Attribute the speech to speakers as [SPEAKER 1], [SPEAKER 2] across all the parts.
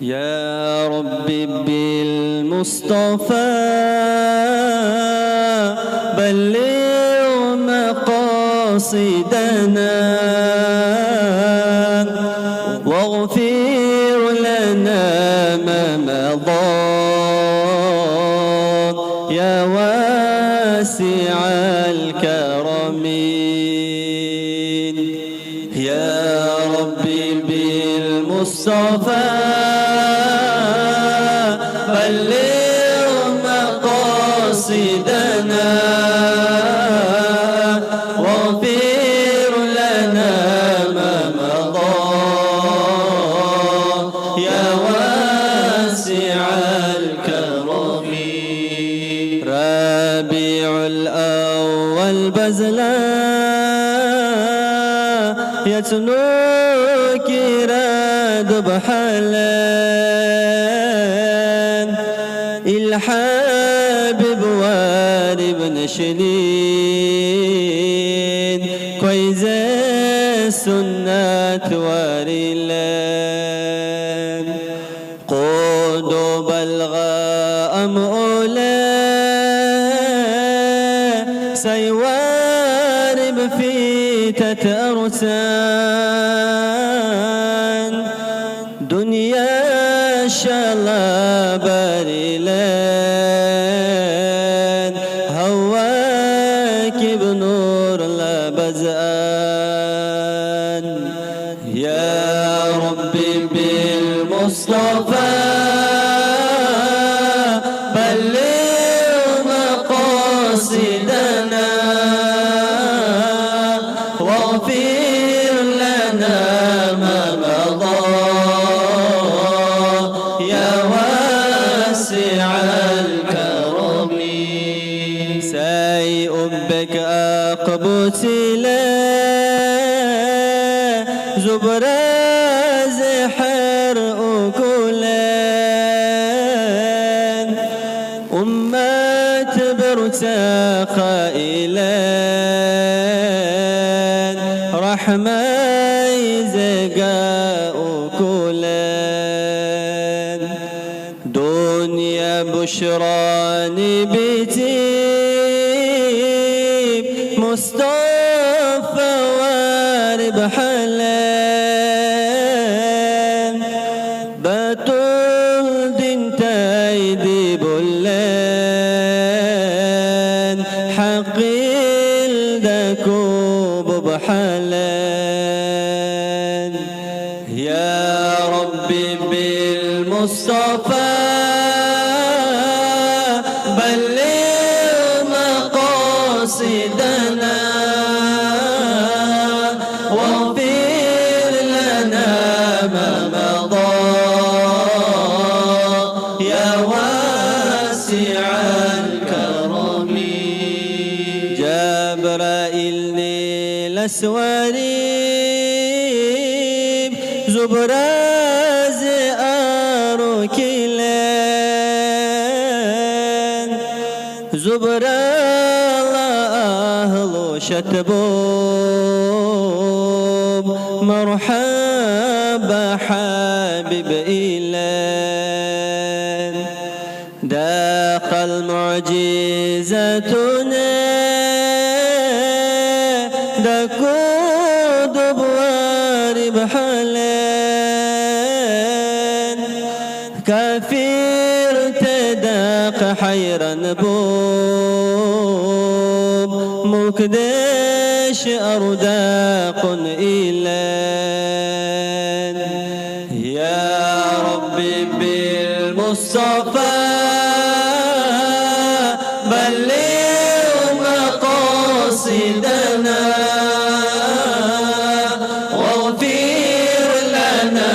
[SPEAKER 1] يا ربي بالمصطفى بلغ مقاصدنا واغفر لنا ما مضى يا واسع الكرم. يا ربي بالمصطفى بلغ مقاصدنا واغفر لنا ما مضى يا واسع الكرم. ربيع الأول بزلا يتنوك راد بحلان الحبيب وارب نشلين كويز السنة وارلان قود بلغ أمؤلا سيوارب في تتأرسان دنيا شلا بارلان هواك بنور لبزان. يا ربي بالمصطفى بلغ مقاصدنا واغفر لنا ما مضى يا واسع الكرم. سيؤبك أقبتلا زبراز حر أكلان أمات برتا قائلان رحمة زقاء كلان دنيا بشراني بتيب مصطفى وارب حلان بطل دين تايدي بلان حقيل دكوب بحلان. يا ربي بالمصطفى بلغ مقاصدنا واغفر لنا ما مضى يا واسع الكرم. جبرائيل نيل سواريب زبراز أروكيلان زبرا أهل شتبوب مرحبا حبيب إلان داخل معجزتنا دكود بوارب حلان كافر تداق حيرا بوب مكدش أرداق إلان. يا ربي بالمصطفى بلغ مقاصدنا واغفر لنا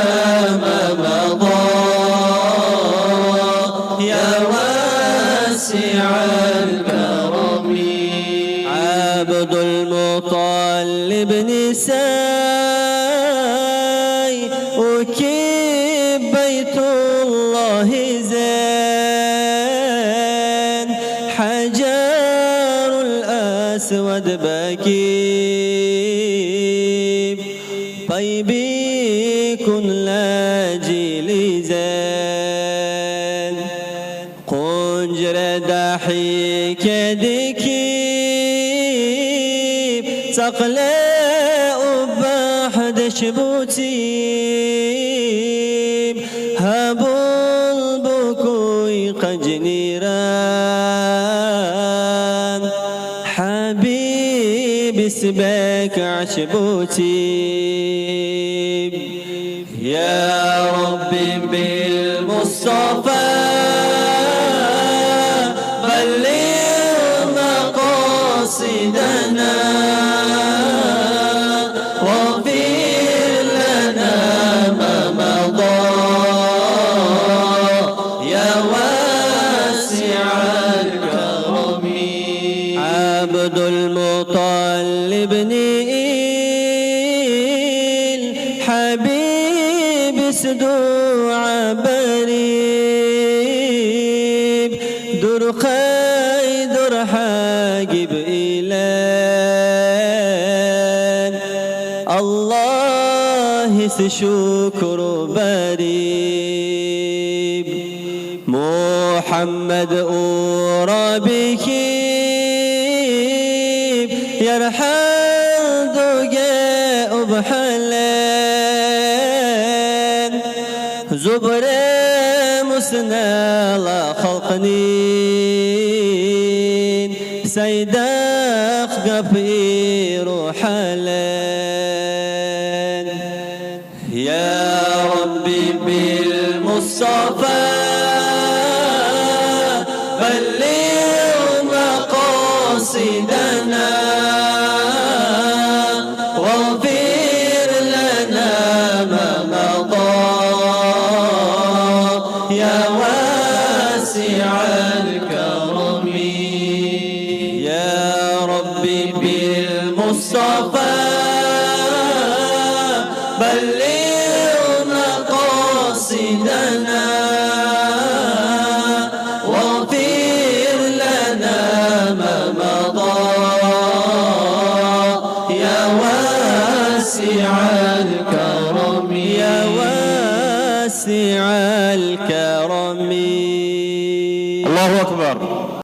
[SPEAKER 1] ما مضى يا واسع الكرم. عبد المطلب نساي وكيب بيت الله زين حجر الأسود بكيب طيبي كن لا جيل زين إلان قنجر داحي كدكيب تقلاء بحد شبوتيب هابو البكوي قجنيران حبيب سباك عشبوتيب يا ربي بالمصطفى بلغ مقاصدنا واغفر لنا ما مضى يا واسع الكرم عبد المطلب نيل حبيب سدوع بريب در خيدر حاجب إلان الله سشكر بريب محمد أورابك يرحل دقاء بحلان زبر مسنا لا خلقنين سيداخ قفير حلان يا ربي بالمصطفى بلغ مقاصدنا واغفر لنا ما مضى يا واسع الكرم يا ربي بالمصطفى بلغ مقاصدنا واغفر لنا ما مضى يا واسع